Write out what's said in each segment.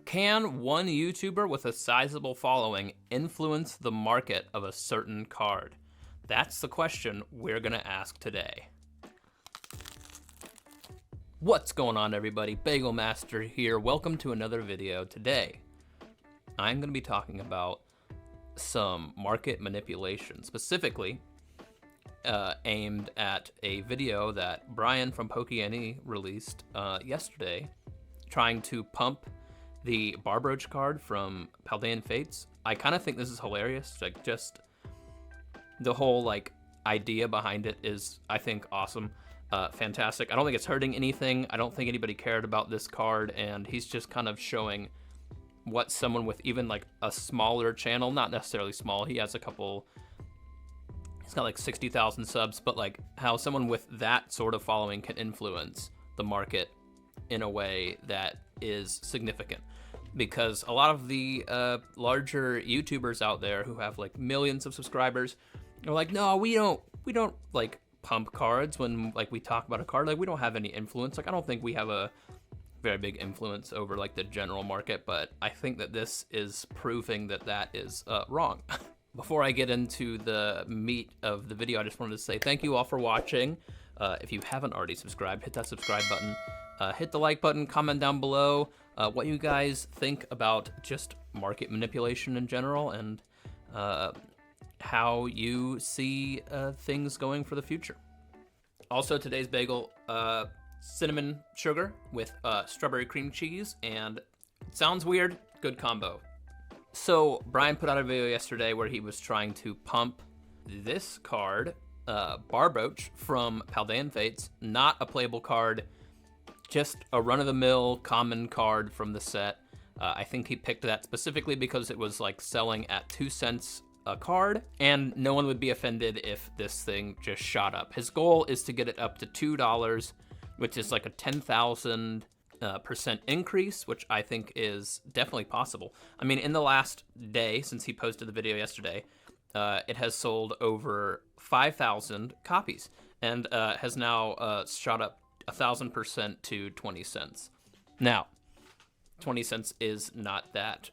Can one YouTuber with a sizable following influence the market of a certain card? That's the question we're gonna ask today. What's going on, everybody? Bagel Master here. Welcome to another video. Today, I'm gonna be talking about some market manipulation, specifically aimed at a video that Brian from Pokeannie released yesterday, trying to pump the Barboach card from Paldean Fates. I kind of think this is hilarious. Like, just the whole idea behind it is, I think, awesome. Fantastic. I don't think it's hurting anything. I don't think anybody cared about this card, and he's just kind of showing what someone with even a smaller channel, not necessarily small, he has he's got 60,000 subs, but how someone with that sort of following can influence the market in a way that is significant. Because a lot of the larger YouTubers out there who have millions of subscribers are like, no, we don't pump cards when we talk about a card. We don't have any influence. I don't think we have a very big influence over the general market, but I think that this is proving that that is wrong. Before I get into the meat of the video, I just wanted to say thank you all for watching. If you haven't already subscribed, hit that subscribe button. Hit the like button, comment down below what you guys think about just market manipulation in general, and how you see things going for the future. Also, today's bagel, cinnamon sugar with strawberry cream cheese, and it sounds weird, good combo. So Brian put out a video yesterday where he was trying to pump this card, Barboach from Paldean Fates, not a playable card, just a run-of-the-mill common card from the set. I think he picked that specifically because it was selling at 2 cents a card, and no one would be offended if this thing just shot up. His goal is to get it up to $2, which is a 10,000% increase, which I think is definitely possible. I mean, in the last day since he posted the video yesterday, it has sold over 5,000 copies, and has now shot up 1,000% to 20 cents. Now, 20 cents is not that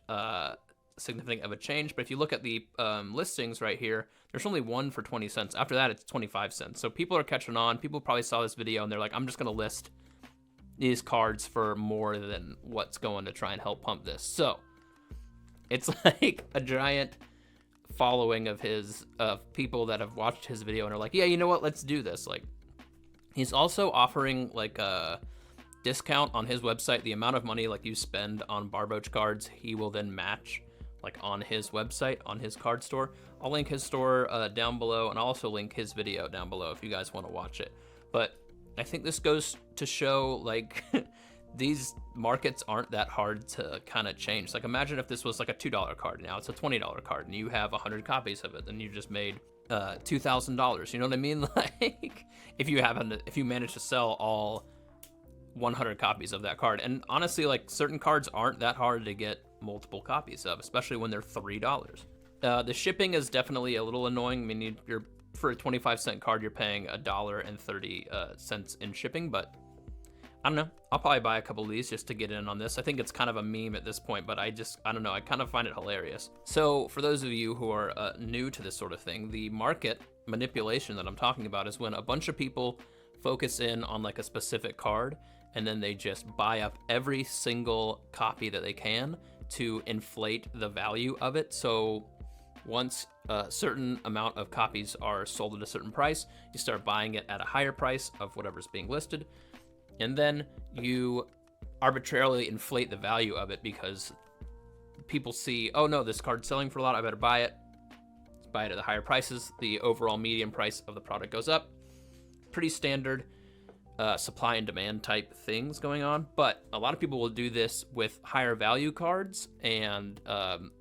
significant of a change, but if you look at the listings right here, there's only one for 20 cents. After that, it's 25 cents. So people are catching on. People probably saw this video and they're like, I'm just going to list these cards for more than what's going to try and help pump this. So it's a giant following of his, of people that have watched his video and are like, yeah, you know what, let's do this. He's also offering a discount on his website. The amount of money you spend on Barboach cards, he will then match on his website, on his card store. I'll link his store down below, and I'll also link his video down below if you guys want to watch it. But I think this goes to show these markets aren't that hard to kind of change. Manage if this was a $2 card. Now it's a $20 card, and you have 100 copies of it, and you just made $2,000. You know what I mean? If you manage to sell all 100 copies of that card. And honestly, certain cards aren't that hard to get multiple copies of, especially when they're $3. The shipping is definitely a little annoying. I mean, you're for a 25-cent card, you're paying $1.30 in shipping, but I don't know. I'll probably buy a couple of these just to get in on this. I think it's kind of a meme at this point, but I don't know. I kind of find it hilarious. So for those of you who are new to this sort of thing, the market manipulation that I'm talking about is when a bunch of people focus in on a specific card, and then they just buy up every single copy that they can to inflate the value of it. So once a certain amount of copies are sold at a certain price, you start buying it at a higher price of whatever's being listed, and then you arbitrarily inflate the value of it because people see, oh no, this card's selling for a lot, I better buy it. Let's buy it at the higher prices. The overall median price of the product goes up. Pretty standard supply and demand type things going on, but a lot of people will do this with higher value cards, and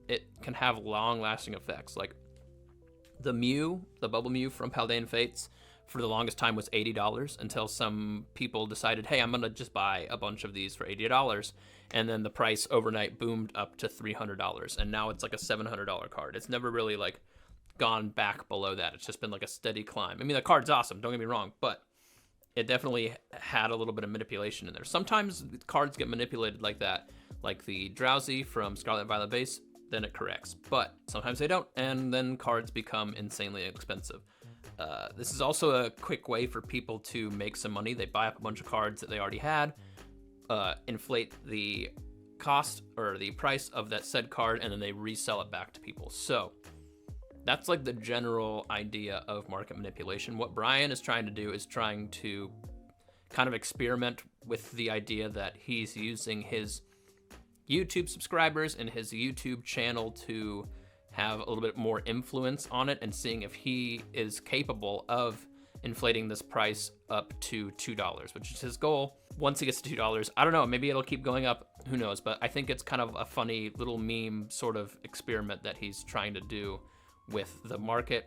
it can have long lasting effects. The Mew, the Bubble Mew from Paldean Fates, for the longest time was $80 until some people decided, hey, I'm gonna just buy a bunch of these for $80, and then the price overnight boomed up to $300, and now it's a $700 card. It's never really gone back below that. It's just been a steady climb. I mean, the card's awesome, don't get me wrong, but it definitely had a little bit of manipulation in there. Sometimes cards get manipulated like that. like the Drowsy from Scarlet and Violet base, then it corrects. But sometimes they don't, and then cards become insanely expensive. This is also a quick way for people to make some money. They buy up a bunch of cards that they already had, inflate the cost or the price of that said card, and then they resell it back to people. So that's like the general idea of market manipulation. What Brian is trying to do is trying to kind of experiment with the idea that he's using his YouTube subscribers and his YouTube channel to have a little bit more influence on it, and seeing if he is capable of inflating this price up to $2, which is his goal. Once he gets to $2, I don't know, maybe it'll keep going up, who knows, but I think it's kind of a funny little meme sort of experiment that he's trying to do with the market,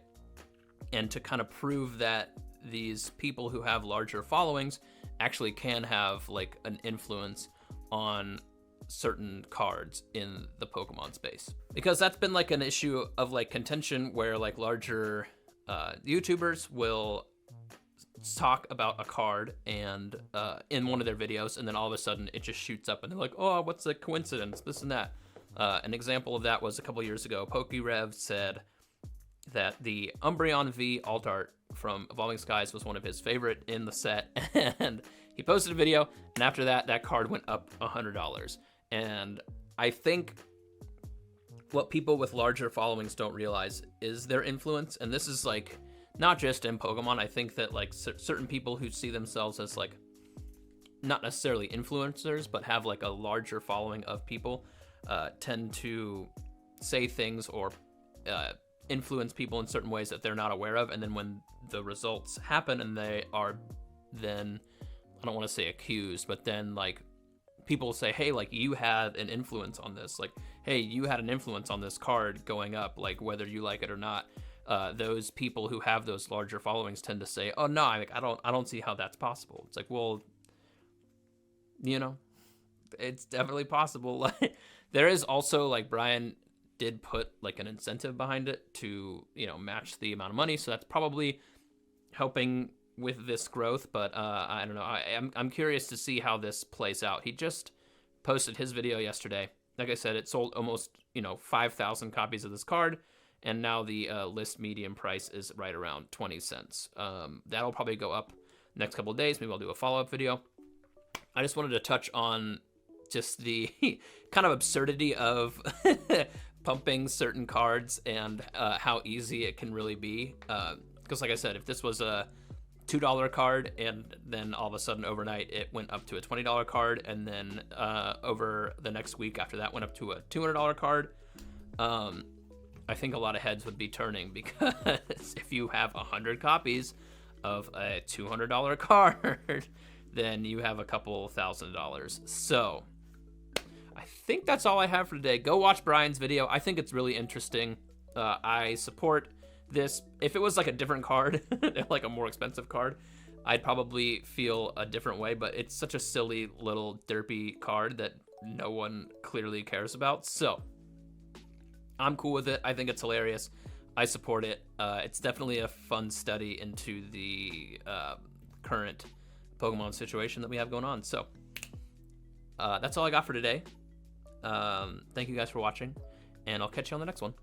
and to kind of prove that these people who have larger followings actually can have like an influence on certain cards in the Pokemon space. Because that's been like an issue of like contention where like larger YouTubers will talk about a card and in one of their videos, and then all of a sudden it just shoots up and they're like, oh, what's the coincidence, this and that. An example of that was a couple years ago. PokeRev said that the Umbreon V alt art from Evolving Skies was one of his favorite in the set, and he posted a video, and after that, that card went up $100. And I think what people with larger followings don't realize is their influence, and this is like not just in Pokemon. I think that like certain people who see themselves as like not necessarily influencers, but have like a larger following of people, tend to say things or influence people in certain ways that they're not aware of, and then when the results happen and they are then, I don't want to say accused, but then like people say, hey, like you had an influence on this, like, hey, you had an influence on this card going up, like whether you like it or not. Those people who have those larger followings tend to say, oh no, I don't see how that's possible. It's like, well, you know, it's definitely possible. Like, there is also, like, Brian did put like an incentive behind it to, you know, match the amount of money, so that's probably helping with this growth. But I don't know, I'm curious to see how this plays out. He just posted his video yesterday. Like I said, it sold almost, you know, 5,000 copies of this card, and now the list median price is right around 20 cents. That'll probably go up next couple of days. Maybe I'll do a follow-up video. I just wanted to touch on just the kind of absurdity of pumping certain cards and how easy it can really be. Because like I said, if this was a $2 card and then all of a sudden overnight it went up to a $20 card, and then over the next week after that went up to a $200 card, I think a lot of heads would be turning, because if you have 100 copies of a $200 card, then you have a couple $1,000. So I think that's all I have for today. Go watch Brian's video. I think it's really interesting. I support this. If it was like a different card, like a more expensive card, I'd probably feel a different way, but it's such a silly little derpy card that no one clearly cares about. So I'm cool with it. I think it's hilarious. I support it. It's definitely a fun study into the current Pokemon situation that we have going on. So that's all I got for today. Thank you guys for watching, and I'll catch you on the next one.